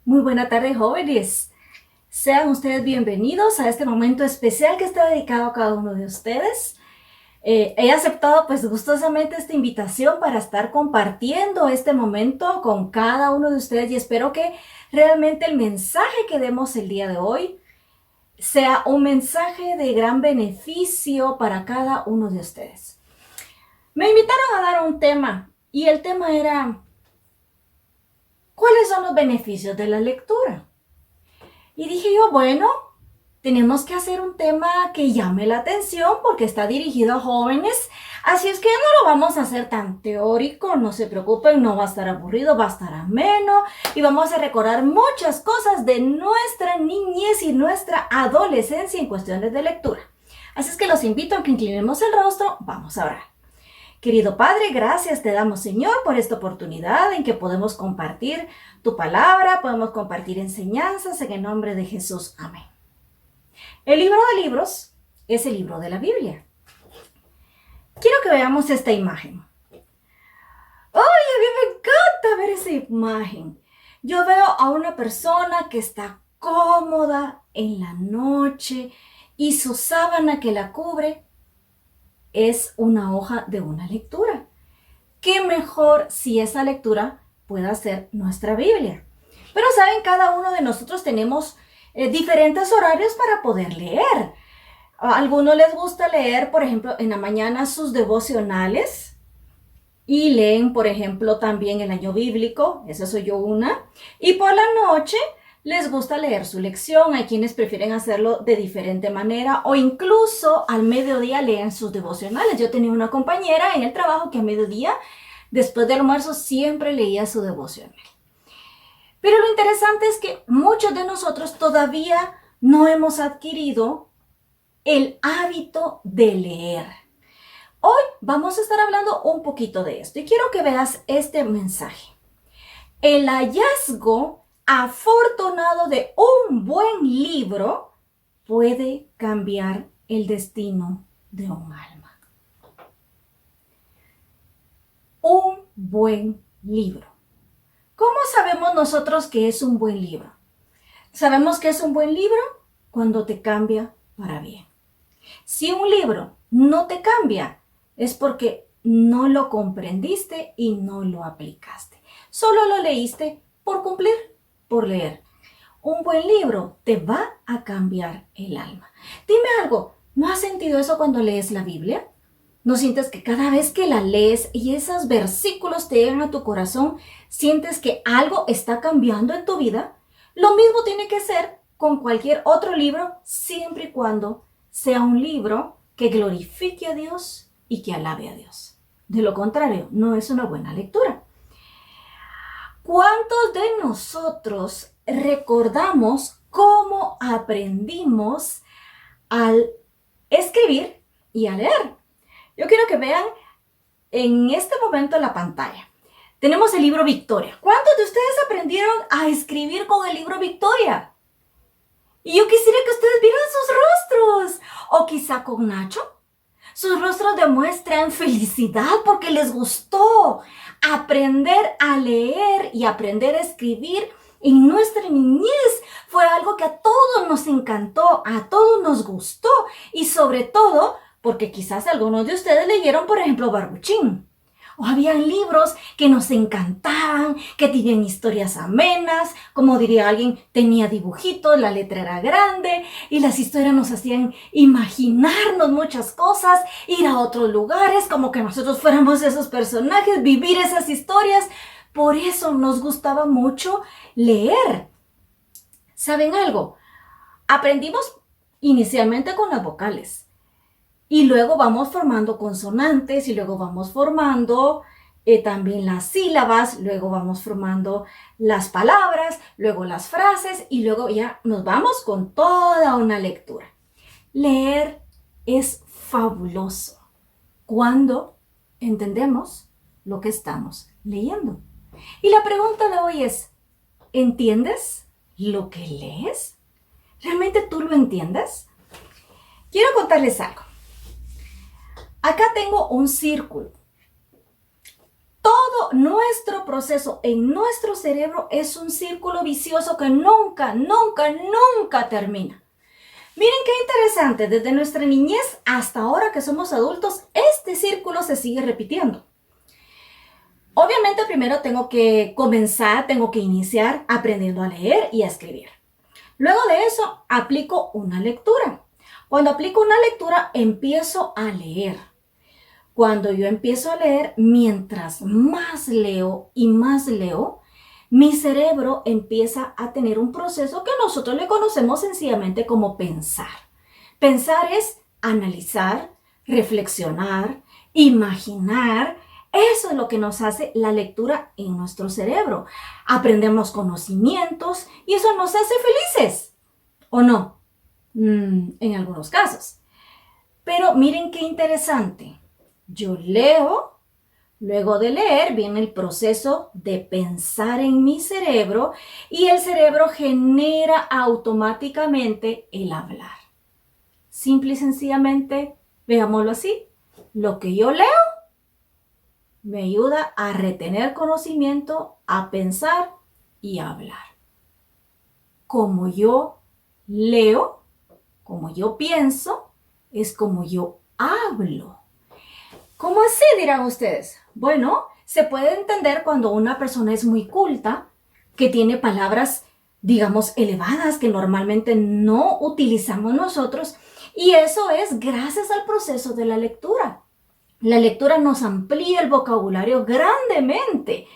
Muy buena tarde, jóvenes. Sean ustedes bienvenidos a este momento especial que está dedicado a cada uno de ustedes. He aceptado pues gustosamente esta invitación para estar compartiendo este momento con cada uno de ustedes y espero que realmente el mensaje que demos el día de hoy sea un mensaje de gran beneficio para cada uno de ustedes. Me invitaron a dar un tema y el tema era ¿cuáles son los beneficios de la lectura? Y dije yo, bueno, tenemos que hacer un tema que llame la atención porque está dirigido a jóvenes. Así es que no lo vamos a hacer tan teórico, no se preocupen, no va a estar aburrido, va a estar ameno y vamos a recordar muchas cosas de nuestra niñez y nuestra adolescencia en cuestiones de lectura. Así es que los invito a que inclinemos el rostro, vamos a orar. Querido Padre, gracias te damos, Señor, por esta oportunidad en que podemos compartir tu palabra, podemos compartir enseñanzas en el nombre de Jesús. Amén. El libro de libros es el libro de la Biblia. Quiero que veamos esta imagen. ¡Ay, a mí me encanta ver esa imagen! Yo veo a una persona que está cómoda en la noche y su sábana que la cubre es una hoja de una lectura. ¿Qué mejor si esa lectura pueda ser nuestra Biblia? Pero saben, cada uno de nosotros tenemos diferentes horarios para poder leer. A algunos les gusta leer, por ejemplo, en la mañana sus devocionales y leen, por ejemplo, también el año bíblico, esa soy yo una, y por la noche les gusta leer su lección. Hay quienes prefieren hacerlo de diferente manera o incluso al mediodía leen sus devocionales. Yo tenía una compañera en el trabajo que a mediodía, después del almuerzo, siempre leía su devocional. Pero lo interesante es que muchos de nosotros todavía no hemos adquirido el hábito de leer. Hoy vamos a estar hablando un poquito de esto y quiero que veas este mensaje. El hallazgo afortunado de un buen libro puede cambiar el destino de un alma. Un buen libro. ¿Cómo sabemos nosotros que es un buen libro? Sabemos que es un buen libro cuando te cambia para bien. Si un libro no te cambia, es porque no lo comprendiste y no lo aplicaste. Solo lo leíste por cumplir, por leer. Un buen libro te va a cambiar el alma. Dime algo, ¿no has sentido eso cuando lees la Biblia? ¿No sientes que cada vez que la lees y esos versículos te llegan a tu corazón, sientes que algo está cambiando en tu vida? Lo mismo tiene que ser con cualquier otro libro, siempre y cuando sea un libro que glorifique a Dios y que alabe a Dios. De lo contrario, no es una buena lectura. ¿Cuántos de nosotros recordamos cómo aprendimos al escribir y a leer? Yo quiero que vean en este momento la pantalla. Tenemos el libro Victoria. ¿Cuántos de ustedes aprendieron a escribir con el libro Victoria? Y yo quisiera que ustedes vieran sus rostros. O quizá con Nacho. Sus rostros demuestran felicidad porque les gustó aprender a leer y aprender a escribir en nuestra niñez. Fue algo que a todos nos encantó, a todos nos gustó y sobre todo porque quizás algunos de ustedes leyeron, por ejemplo, Barbuchín. O habían libros que nos encantaban, que tenían historias amenas, como diría alguien, tenía dibujitos, la letra era grande y las historias nos hacían imaginarnos muchas cosas, ir a otros lugares, como que nosotros fuéramos esos personajes, vivir esas historias. Por eso nos gustaba mucho leer. ¿Saben algo? Aprendimos inicialmente con las vocales. Y luego vamos formando consonantes y luego vamos formando también las sílabas, luego vamos formando las palabras, luego las frases y luego ya nos vamos con toda una lectura. Leer es fabuloso cuando entendemos lo que estamos leyendo. Y la pregunta de hoy es, ¿entiendes lo que lees? ¿Realmente tú lo entiendes? Quiero contarles algo. Acá tengo un círculo. Todo nuestro proceso en nuestro cerebro es un círculo vicioso que nunca, nunca, nunca termina. Miren qué interesante, desde nuestra niñez hasta ahora que somos adultos, este círculo se sigue repitiendo. Obviamente primero tengo que iniciar aprendiendo a leer y a escribir. Luego de eso, aplico una lectura. Cuando aplico una lectura, empiezo a leer. Cuando yo empiezo a leer, mientras más leo y más leo, mi cerebro empieza a tener un proceso que nosotros le conocemos sencillamente como pensar. Pensar es analizar, reflexionar, imaginar. Eso es lo que nos hace la lectura en nuestro cerebro. Aprendemos conocimientos y eso nos hace felices, ¿o no? En algunos casos. Pero miren qué interesante. Yo leo, luego de leer viene el proceso de pensar en mi cerebro y el cerebro genera automáticamente el hablar. Simple y sencillamente, veámoslo así, lo que yo leo me ayuda a retener conocimiento, a pensar y a hablar. Como yo leo, como yo pienso, es como yo hablo. ¿Cómo así, dirán ustedes? Bueno, se puede entender cuando una persona es muy culta, que tiene palabras, digamos, elevadas que normalmente no utilizamos nosotros, y eso es gracias al proceso de la lectura. La lectura nos amplía el vocabulario grandemente.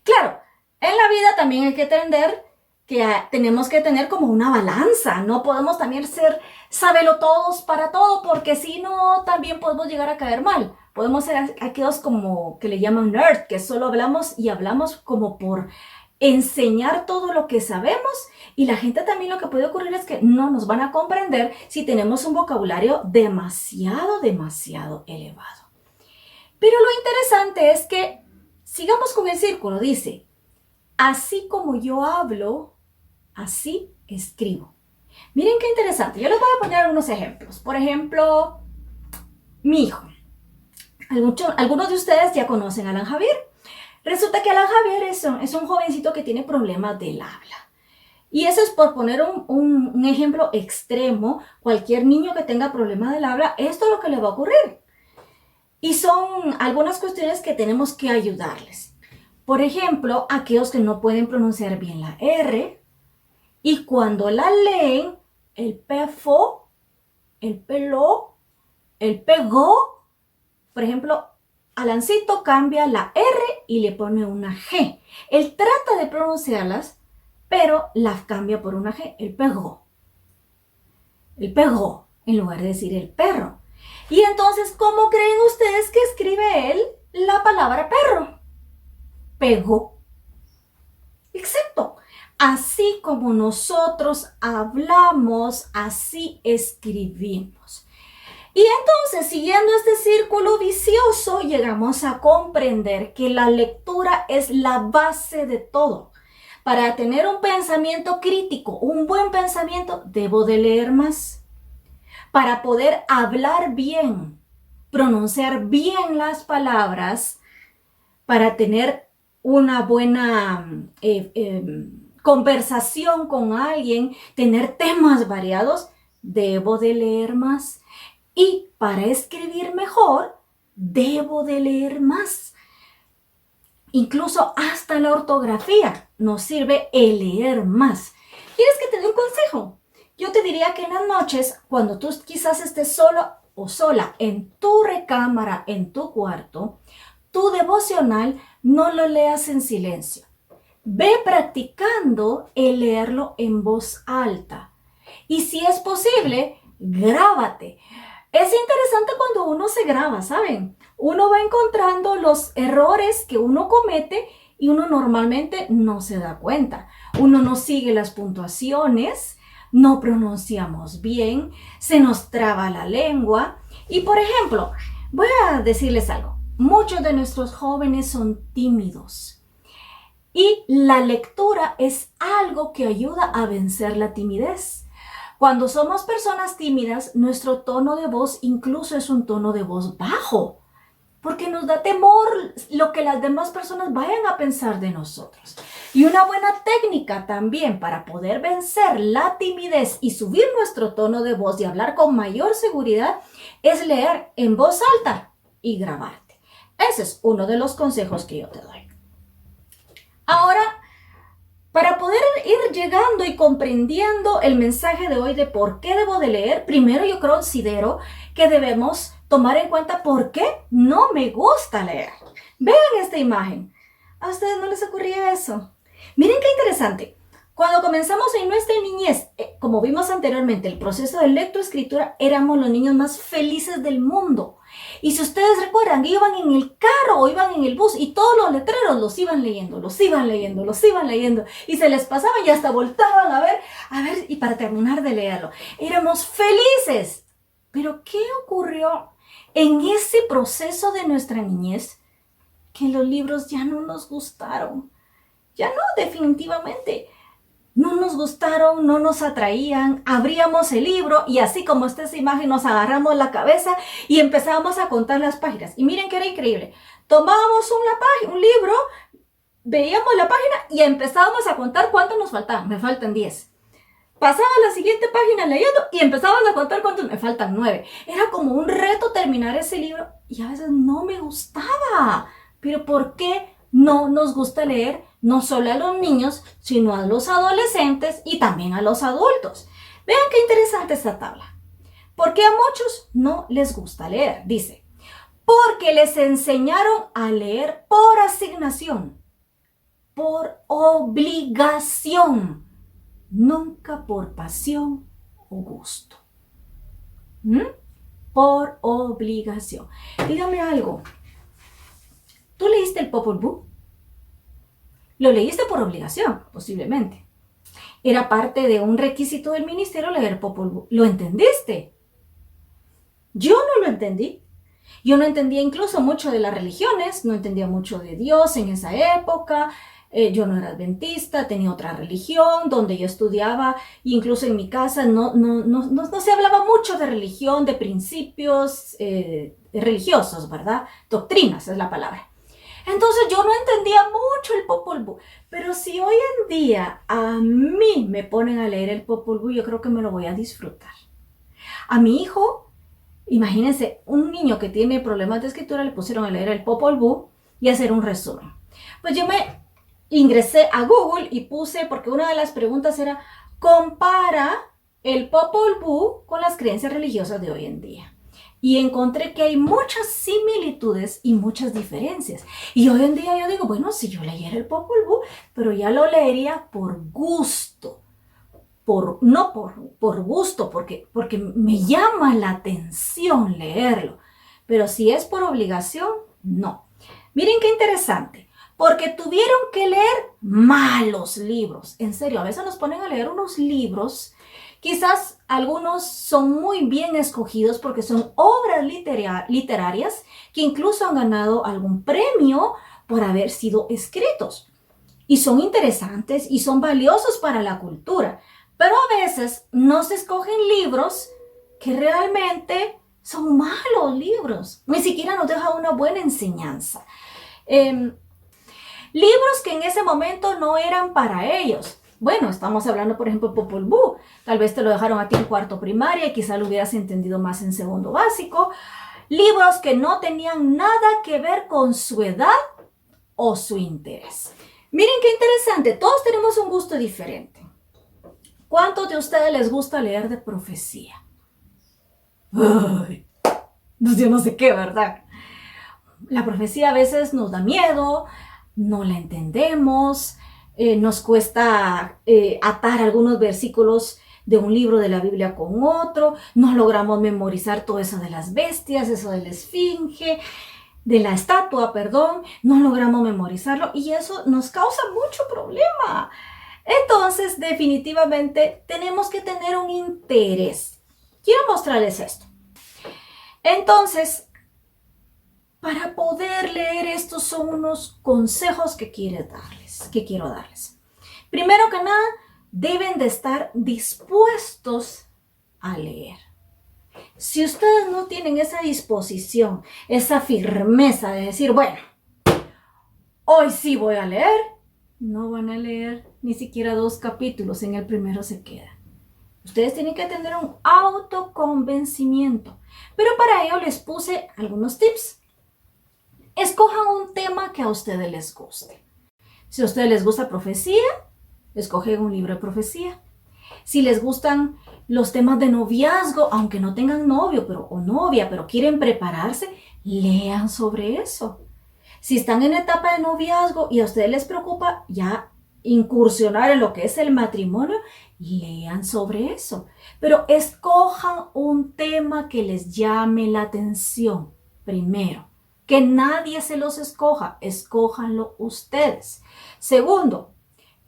Claro, en la vida también hay que entender que tenemos que tener como una balanza. No podemos también ser sabelotodos para todo, porque si no, también podemos llegar a caer mal. Podemos ser aquellos como que le llaman nerd, que solo hablamos y hablamos como por enseñar todo lo que sabemos, y la gente también lo que puede ocurrir es que no nos van a comprender si tenemos un vocabulario demasiado, demasiado elevado. Pero lo interesante es que sigamos con el círculo. Dice, así como yo hablo, así escribo. Miren qué interesante. Yo les voy a poner algunos ejemplos. Por ejemplo, mi hijo. Algunos de ustedes ya conocen a Alan Javier. Resulta que Alan Javier es un jovencito que tiene problemas del habla. Y eso es por poner un ejemplo extremo. Cualquier niño que tenga problemas del habla, esto es lo que le va a ocurrir. Y son algunas cuestiones que tenemos que ayudarles. Por ejemplo, aquellos que no pueden pronunciar bien la R, y cuando la leen, el pefo, el peló, el pegó. Por ejemplo, Alancito cambia la R y le pone una G. Él trata de pronunciarlas, pero las cambia por una G. El pegó. El pegó, en lugar de decir el perro. Y entonces, ¿cómo creen ustedes que escribe él la palabra perro? Pegó. Exacto. Así como nosotros hablamos, así escribimos. Y entonces, siguiendo este círculo vicioso, llegamos a comprender que la lectura es la base de todo. Para tener un pensamiento crítico, un buen pensamiento, debo de leer más. Para poder hablar bien, pronunciar bien las palabras, para tener una buena conversación con alguien, tener temas variados, debo de leer más. Y para escribir mejor, debo de leer más. Incluso hasta la ortografía nos sirve el leer más. ¿Quieres que te dé un consejo? Yo te diría que en las noches, cuando tú quizás estés solo o sola en tu recámara, en tu cuarto, tu devocional no lo leas en silencio. Ve practicando el leerlo en voz alta. Y si es posible, grábate. Es interesante cuando uno se graba, ¿saben? Uno va encontrando los errores que uno comete y uno normalmente no se da cuenta. Uno no sigue las puntuaciones, no pronunciamos bien, se nos traba la lengua. Y por ejemplo, voy a decirles algo. Muchos de nuestros jóvenes son tímidos. Y la lectura es algo que ayuda a vencer la timidez. Cuando somos personas tímidas, nuestro tono de voz incluso es un tono de voz bajo. porque nos da temor lo que las demás personas vayan a pensar de nosotros. Y una buena técnica también para poder vencer la timidez y subir nuestro tono de voz y hablar con mayor seguridad es leer en voz alta y grabarte. Ese es uno de los consejos que yo te doy. Ahora, para poder ir llegando y comprendiendo el mensaje de hoy de por qué debo de leer, primero yo considero que debemos tomar en cuenta por qué no me gusta leer. Vean esta imagen. ¿A ustedes no les ocurría eso? Miren qué interesante. Cuando comenzamos en nuestra niñez, como vimos anteriormente, el proceso de lectoescritura, éramos los niños más felices del mundo. Y si ustedes recuerdan, iban en el carro o iban en el bus y todos los letreros los iban leyendo, y se les pasaban y hasta voltaban a ver, y para terminar de leerlo. Éramos felices. Pero ¿qué ocurrió en ese proceso de nuestra niñez? Que los libros ya no nos gustaron. Ya no, definitivamente. No nos gustaron, no nos atraían, abríamos el libro y así como está esa imagen nos agarramos la cabeza y empezábamos a contar las páginas. Y miren que era increíble. Tomábamos un libro, veíamos la página y empezábamos a contar cuántos nos faltaban. Me faltan 10. Pasaba a la siguiente página leyendo y empezábamos a contar cuántos me faltan 9. Era como un reto terminar ese libro y a veces no me gustaba. Pero ¿por qué no nos gusta leer? No solo a los niños, sino a los adolescentes y también a los adultos. Vean qué interesante esta tabla. ¿Por qué a muchos no les gusta leer? Dice, porque les enseñaron a leer por asignación, por obligación, nunca por pasión o gusto. Por obligación. Dígame algo. ¿Tú leíste el Popol Vuh? Lo leíste por obligación, posiblemente. Era parte de un requisito del ministerio leer Popol Vuh. ¿Lo entendiste? Yo no lo entendí. Yo no entendía incluso mucho de las religiones, no entendía mucho de Dios en esa época. Yo no era adventista, tenía otra religión donde yo estudiaba, incluso en mi casa no se hablaba mucho de religión, de principios religiosos, ¿verdad? Doctrinas es la palabra. Entonces yo no entendía mucho el Popol Vuh, pero si hoy en día a mí me ponen a leer el Popol Vuh, yo creo que me lo voy a disfrutar. A mi hijo, imagínense, un niño que tiene problemas de escritura le pusieron a leer el Popol Vuh y hacer un resumen. Pues yo me ingresé a Google y puse, porque una de las preguntas era, compara el Popol Vuh con las creencias religiosas de hoy en día. Y encontré que hay muchas similitudes y muchas diferencias. Y hoy en día yo digo, bueno, si yo leyera el Popol Vuh, pero ya lo leería por gusto. No por gusto, porque me llama la atención leerlo. Pero si es por obligación, no. Miren qué interesante. Porque tuvieron que leer malos libros. En serio, a veces nos ponen a leer unos libros. Quizás algunos son muy bien escogidos porque son obras literarias que incluso han ganado algún premio por haber sido escritos. Y son interesantes y son valiosos para la cultura. Pero a veces no se escogen libros que realmente son malos libros. Ni siquiera nos dejan una buena enseñanza. Libros que en ese momento no eran para ellos. Bueno, estamos hablando, por ejemplo, de Popol Vuh. Tal vez te lo dejaron a ti en cuarto primaria y quizá lo hubieras entendido más en segundo básico. Libros que no tenían nada que ver con su edad o su interés. Miren qué interesante, todos tenemos un gusto diferente. ¿Cuántos de ustedes les gusta leer de profecía? Ay, yo no sé qué, ¿verdad? La profecía a veces nos da miedo, no la entendemos, nos cuesta atar algunos versículos de un libro de la Biblia con otro, no logramos memorizar todo eso de las bestias, eso de la esfinge, de la estatua, perdón, no logramos memorizarlo y eso nos causa mucho problema. Entonces, definitivamente, tenemos que tener un interés. Quiero mostrarles esto. Entonces, para poder leer, estos son unos consejos que quiero darles. Primero que nada, deben de estar dispuestos a leer. Si ustedes no tienen esa disposición, esa firmeza de decir, bueno, hoy sí voy a leer, no van a leer ni siquiera 2 capítulos, en el primero se queda. Ustedes tienen que tener un autoconvencimiento, pero para ello les puse algunos tips. Escojan un tema que a ustedes les guste. Si a ustedes les gusta profecía, escogen un libro de profecía. Si les gustan los temas de noviazgo, aunque no tengan novio o novia, pero quieren prepararse, lean sobre eso. Si están en etapa de noviazgo y a ustedes les preocupa ya incursionar en lo que es el matrimonio, lean sobre eso. Pero escojan un tema que les llame la atención primero. Que nadie se los escoja, escójanlo ustedes. Segundo,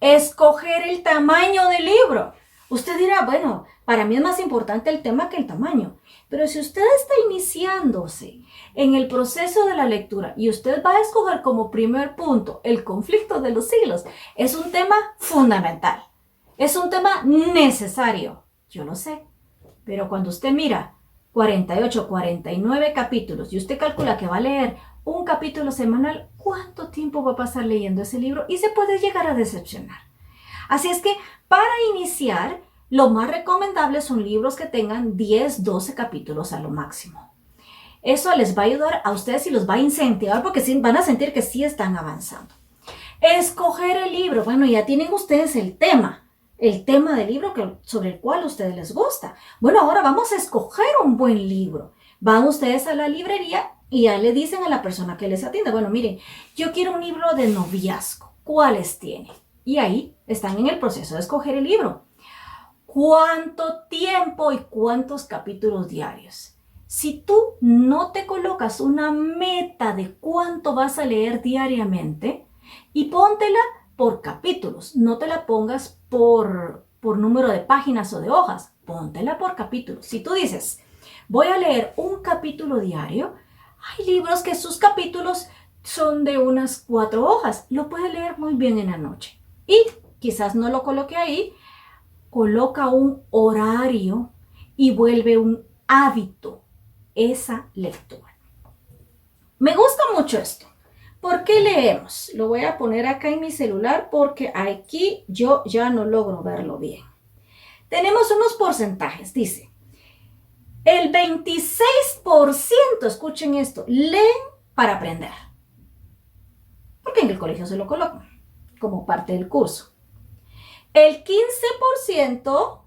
escoger el tamaño del libro. Usted dirá, bueno, para mí es más importante el tema que el tamaño. Pero si usted está iniciándose en el proceso de la lectura y usted va a escoger como primer punto el conflicto de los siglos, es un tema fundamental. Es un tema necesario. Yo lo sé. Pero cuando usted mira 48, 49 capítulos y usted calcula que va a leer un capítulo semanal, ¿cuánto tiempo va a pasar leyendo ese libro? Y se puede llegar a decepcionar. Así es que para iniciar, lo más recomendable son libros que tengan 10, 12 capítulos a lo máximo. Eso les va a ayudar a ustedes y los va a incentivar porque sí, van a sentir que sí están avanzando. Escoger el libro. Bueno, ya tienen ustedes el tema del libro sobre el cual a ustedes les gusta. Bueno, ahora vamos a escoger un buen libro. Van ustedes a la librería y ya le dicen a la persona que les atiende, bueno, miren, yo quiero un libro de noviazgo. ¿Cuáles tiene? Y ahí están en el proceso de escoger el libro. ¿Cuánto tiempo y cuántos capítulos diarios? Si tú no te colocas una meta de cuánto vas a leer diariamente y póntela por capítulos, no te la pongas por número de páginas o de hojas, póntela por capítulos. Si tú dices, voy a leer un capítulo diario, hay libros que sus capítulos son de unas 4 hojas, lo puedes leer muy bien en la noche. Y quizás no lo coloque ahí, coloca un horario y vuelve un hábito esa lectura. Me gusta mucho esto. ¿Por qué leemos? Lo voy a poner acá en mi celular porque aquí yo ya no logro verlo bien. Tenemos unos porcentajes. Dice, el 26%, escuchen esto, leen para aprender. Porque en el colegio se lo colocan como parte del curso. El 15%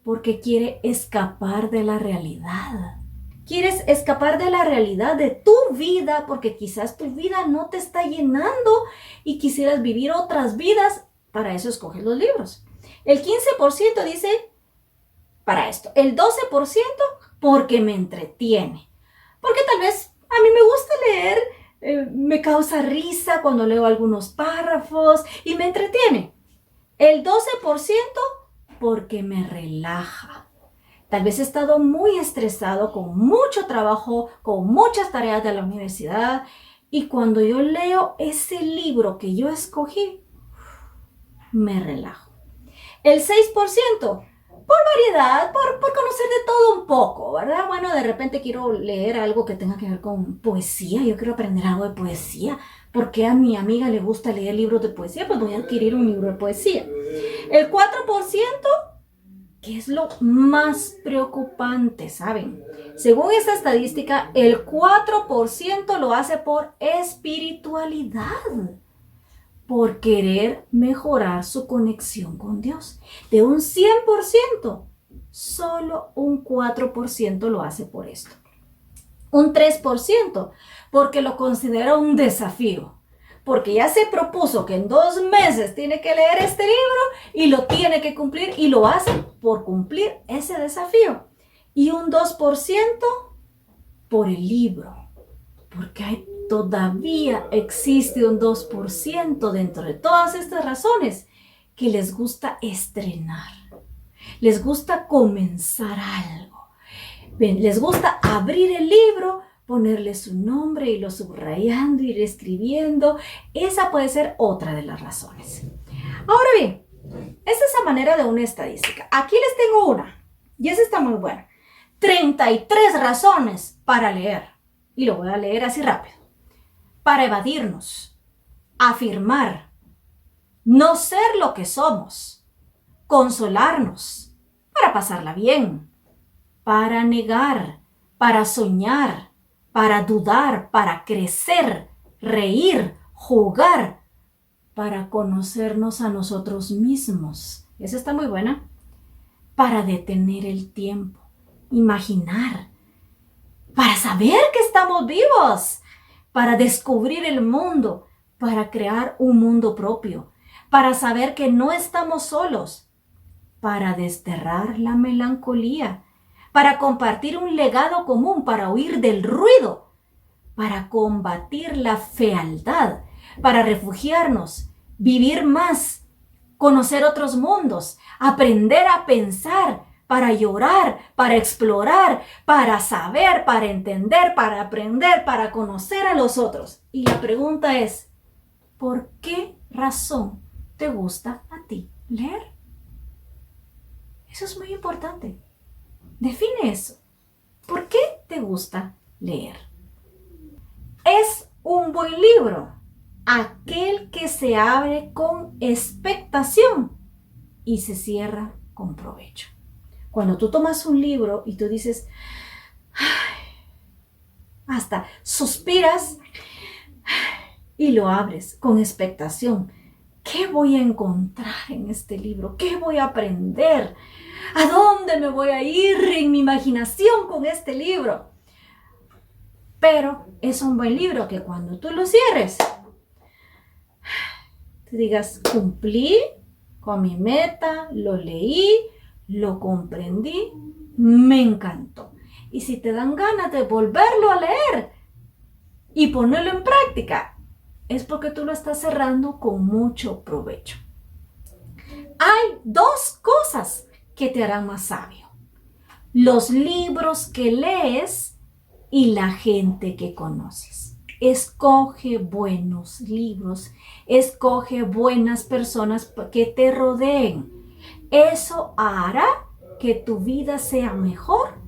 porque quiere escapar de la realidad. Quieres escapar de la realidad de tu vida porque quizás tu vida no te está llenando y quisieras vivir otras vidas. Para eso escoges los libros. El 15% dice para esto. El 12% porque me entretiene. Porque tal vez a mí me gusta leer, me causa risa cuando leo algunos párrafos y me entretiene. El 12% porque me relaja. Tal vez he estado muy estresado, con mucho trabajo, con muchas tareas de la universidad. Y cuando yo leo ese libro que yo escogí, me relajo. El 6%, por variedad, por conocer de todo un poco, ¿verdad? Bueno, de repente quiero leer algo que tenga que ver con poesía. Yo quiero aprender algo de poesía. Porque a mi amiga le gusta leer libros de poesía, pues voy a adquirir un libro de poesía. El 4%, que es lo más preocupante, ¿saben? Según esta estadística, el 4% lo hace por espiritualidad, por querer mejorar su conexión con Dios. De un 100%, solo un 4% lo hace por esto. Un 3% porque lo considera un desafío. Porque ya se propuso que en 2 meses tiene que leer este libro y lo tiene que cumplir y lo hace por cumplir ese desafío. Y un 2% por el libro. Porque todavía existe un 2% dentro de todas estas razones que les gusta estrenar. Les gusta comenzar algo. Les gusta abrir el libro, ponerle su nombre, irlo subrayando, ir escribiendo. Esa puede ser otra de las razones. Ahora bien, esta es la manera de una estadística. Aquí les tengo una, y esa está muy buena. 33 razones para leer. Y lo voy a leer así rápido. Para evadirnos, afirmar, no ser lo que somos, consolarnos, para pasarla bien, para negar, para soñar, para dudar, para crecer, reír, jugar, para conocernos a nosotros mismos. Esa está muy buena. Para detener el tiempo, imaginar, para saber que estamos vivos, para descubrir el mundo, para crear un mundo propio, para saber que no estamos solos, para desterrar la melancolía, para compartir un legado común, para huir del ruido, para combatir la fealdad, para refugiarnos, vivir más, conocer otros mundos, aprender a pensar, para llorar, para explorar, para saber, para entender, para aprender, para conocer a los otros. Y la pregunta es, ¿por qué razón te gusta a ti leer? Eso es muy importante. Define eso. ¿Por qué te gusta leer? Es un buen libro, aquel que se abre con expectación y se cierra con provecho. Cuando tú tomas un libro y tú dices, hasta suspiras y lo abres con expectación. ¿Qué voy a encontrar en este libro? ¿Qué voy a aprender? ¿A dónde me voy a ir en mi imaginación con este libro? Pero es un buen libro que cuando tú lo cierres, te digas, cumplí con mi meta, lo leí, lo comprendí, me encantó. Y si te dan ganas de volverlo a leer y ponerlo en práctica, es porque tú lo estás cerrando con mucho provecho. Hay dos cosas que te harán más sabio: los libros que lees y la gente que conoces. Escoge buenos libros, escoge buenas personas que te rodeen. Eso hará que tu vida sea mejor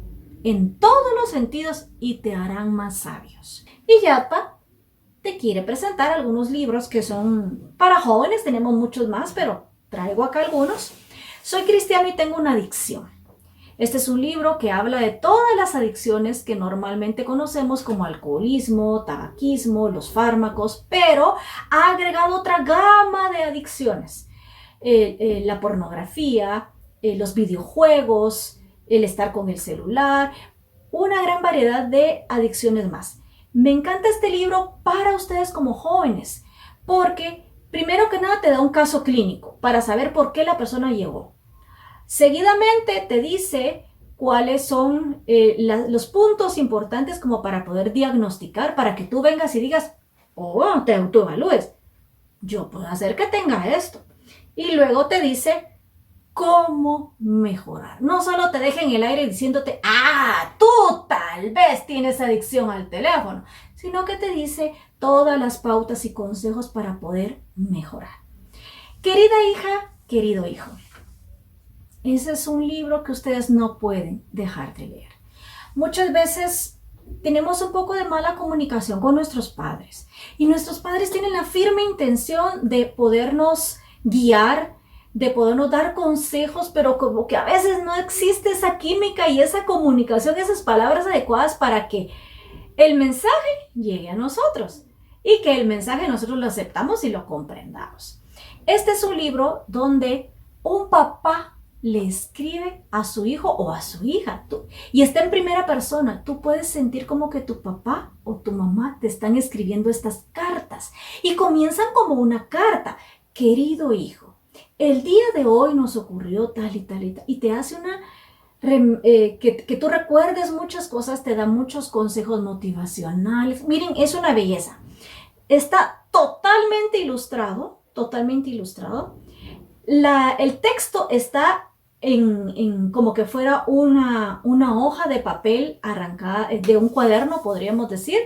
en todos los sentidos y te harán más sabios. Y Yapa te quiere presentar algunos libros que son para jóvenes. Tenemos muchos más, pero traigo acá algunos. Soy cristiano y tengo una adicción. Este es un libro que habla de todas las adicciones que normalmente conocemos como alcoholismo, tabaquismo, los fármacos, pero ha agregado otra gama de adicciones. La pornografía, los videojuegos, el estar con el celular, una gran variedad de adicciones más. Me encanta este libro para ustedes como jóvenes, porque primero que nada te da un caso clínico para saber por qué la persona llegó. Seguidamente te dice cuáles son los puntos importantes como para poder diagnosticar, para que tú vengas y digas, oh, te autoevalúes, yo puedo hacer que tenga esto. Y luego te dice cómo mejorar. No solo te deja en el aire diciéndote, tú tal vez tienes adicción al teléfono, sino que te dice todas las pautas y consejos para poder mejorar. Querida hija, querido hijo, ese es un libro que ustedes no pueden dejar de leer. Muchas veces tenemos un poco de mala comunicación con nuestros padres y nuestros padres tienen la firme intención de podernos guiar, de podernos dar consejos, pero como que a veces no existe esa química y esa comunicación, esas palabras adecuadas para que el mensaje llegue a nosotros y que el mensaje nosotros lo aceptamos y lo comprendamos. Este es un libro donde un papá le escribe a su hijo o a su hija y está en primera persona. Tú puedes sentir como que tu papá o tu mamá te están escribiendo estas cartas y comienzan como una carta. Querido hijo, el día de hoy nos ocurrió tal y tal y tal, y te hace una que tú recuerdes muchas cosas, te da muchos consejos motivacionales. Miren, es una belleza. Está totalmente ilustrado, totalmente ilustrado. El texto está en como que fuera una hoja de papel arrancada de un cuaderno, podríamos decir,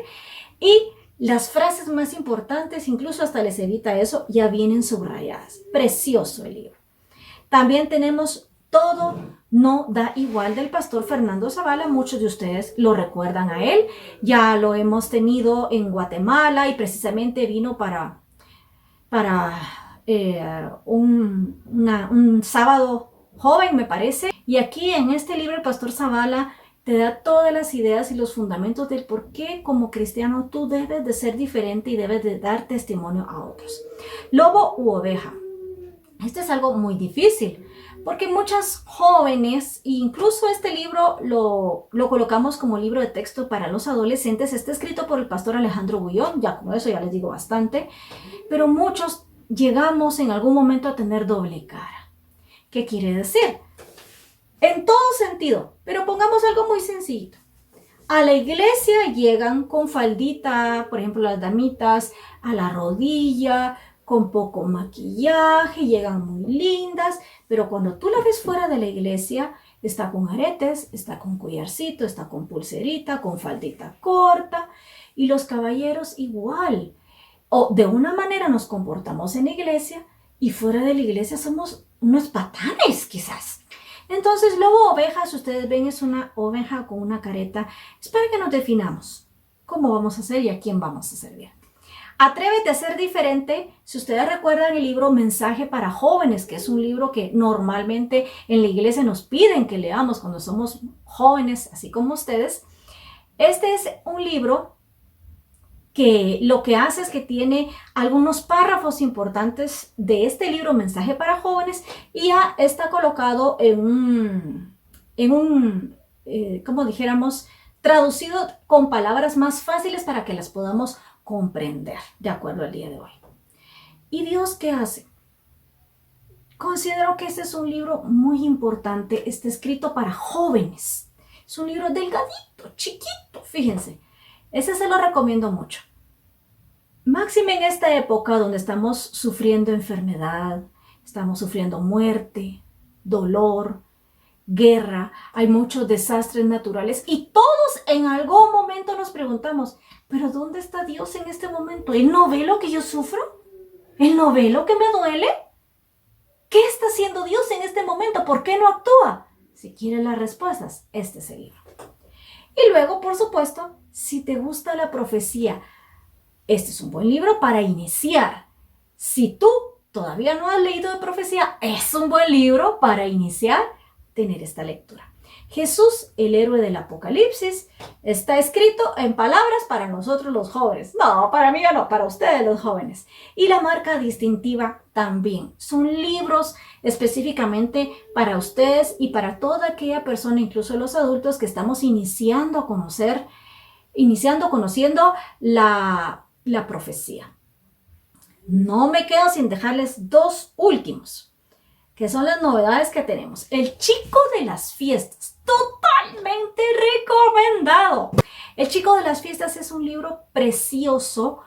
y las frases más importantes, incluso hasta les evita eso, ya vienen subrayadas. Precioso el libro. También tenemos Todo no da igual del pastor Fernando Zavala. Muchos de ustedes lo recuerdan a él. Ya lo hemos tenido en Guatemala y precisamente vino para un sábado joven, me parece. Y aquí en este libro el pastor Zavala te da todas las ideas y los fundamentos del por qué como cristiano tú debes de ser diferente y debes de dar testimonio a otros. Lobo u oveja. Esto es algo muy difícil porque muchas jóvenes, incluso este libro lo colocamos como libro de texto para los adolescentes. Está escrito por el pastor Alejandro Bullón, ya con eso ya les digo bastante, pero muchos llegamos en algún momento a tener doble cara. ¿Qué quiere decir? En todo sentido, pero pongamos algo muy sencillo. A la iglesia llegan con faldita, por ejemplo las damitas, a la rodilla, con poco maquillaje, llegan muy lindas, pero cuando tú la ves fuera de la iglesia, está con aretes, está con collarcito, está con pulserita, con faldita corta, y los caballeros igual. O de una manera nos comportamos en la iglesia y fuera de la iglesia somos unos patanes quizás. Entonces, lobo o oveja, si ustedes ven, es una oveja con una careta. Es para que nos definamos cómo vamos a hacer y a quién vamos a servir. Atrévete a ser diferente. Si ustedes recuerdan el libro Mensaje para Jóvenes, que es un libro que normalmente en la iglesia nos piden que leamos cuando somos jóvenes, así como ustedes. Este es un libro que lo que hace es que tiene algunos párrafos importantes de este libro Mensaje para Jóvenes y ya está colocado como dijéramos, traducido con palabras más fáciles para que las podamos comprender de acuerdo al día de hoy. ¿Y Dios qué hace? Considero que este es un libro muy importante, está escrito para jóvenes. Es un libro delgadito, chiquito, fíjense. Ese se lo recomiendo mucho. Máxime en esta época donde estamos sufriendo enfermedad, estamos sufriendo muerte, dolor, guerra, hay muchos desastres naturales y todos en algún momento nos preguntamos, ¿pero dónde está Dios en este momento? ¿Él no ve lo que yo sufro? ¿Él no ve lo que me duele? ¿Qué está haciendo Dios en este momento? ¿Por qué no actúa? Si quieres las respuestas, este es el libro. Y luego, por supuesto, si te gusta la profecía, este es un buen libro para iniciar. Si tú todavía no has leído de profecía, es un buen libro para iniciar tener esta lectura. Jesús, el héroe del Apocalipsis, está escrito en palabras para nosotros los jóvenes. No, para mí no, para ustedes los jóvenes. Y la marca distintiva también. Son libros específicamente para ustedes y para toda aquella persona, incluso los adultos, que estamos iniciando conociendo la profecía. No me quedo sin dejarles dos últimos, que son las novedades que tenemos. El Chico de las Fiestas, totalmente recomendado. El Chico de las Fiestas es un libro precioso.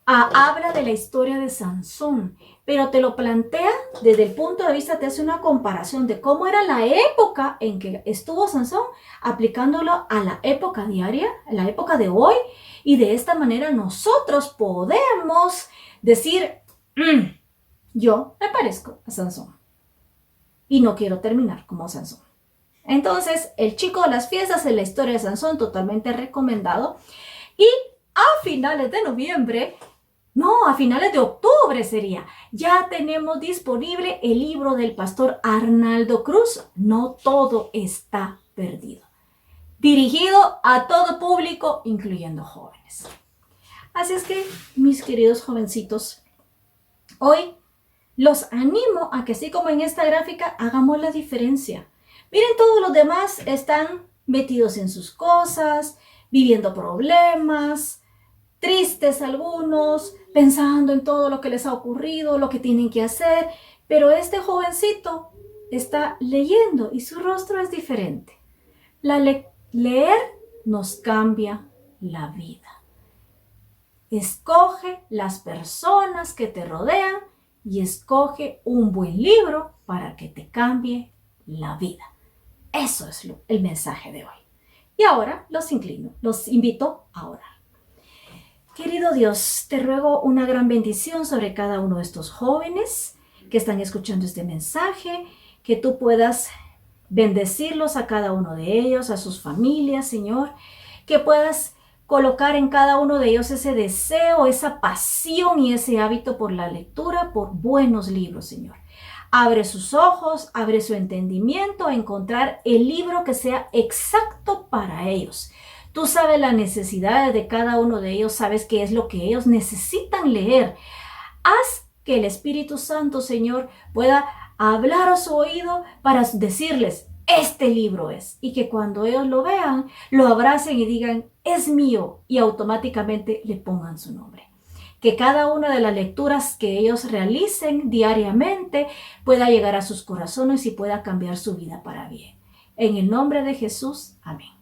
Habla de la historia de Sansón, pero te lo plantea desde el punto de vista, te hace una comparación de cómo era la época en que estuvo Sansón, aplicándolo a la época diaria, a la época de hoy, y de esta manera nosotros podemos decir, yo me parezco a Sansón y no quiero terminar como Sansón. Entonces, El Chico de las Fiestas es la historia de Sansón, totalmente recomendado. Y a finales de noviembre, no, a finales de octubre sería, ya tenemos disponible el libro del pastor Arnaldo Cruz, No todo está perdido, dirigido a todo público, incluyendo jóvenes. Así es que, mis queridos jovencitos, hoy los animo a que así como en esta gráfica, hagamos la diferencia. Miren, todos los demás están metidos en sus cosas, viviendo problemas, tristes algunos, pensando en todo lo que les ha ocurrido, lo que tienen que hacer, pero este jovencito está leyendo y su rostro es diferente. Leer nos cambia la vida. Escoge las personas que te rodean y escoge un buen libro para que te cambie la vida. Eso es el mensaje de hoy. Y ahora los invito a orar. Querido Dios, te ruego una gran bendición sobre cada uno de estos jóvenes que están escuchando este mensaje, que tú puedas bendecirlos a cada uno de ellos, a sus familias, Señor, que puedas colocar en cada uno de ellos ese deseo, esa pasión y ese hábito por la lectura, por buenos libros, Señor. Abre sus ojos, abre su entendimiento a encontrar el libro que sea exacto para ellos. Tú sabes las necesidades de cada uno de ellos, sabes qué es lo que ellos necesitan leer. Haz que el Espíritu Santo, Señor, pueda hablar a su oído para decirles, este libro es. Y que cuando ellos lo vean, lo abracen y digan, es mío, y automáticamente le pongan su nombre. Que cada una de las lecturas que ellos realicen diariamente pueda llegar a sus corazones y pueda cambiar su vida para bien. En el nombre de Jesús, amén.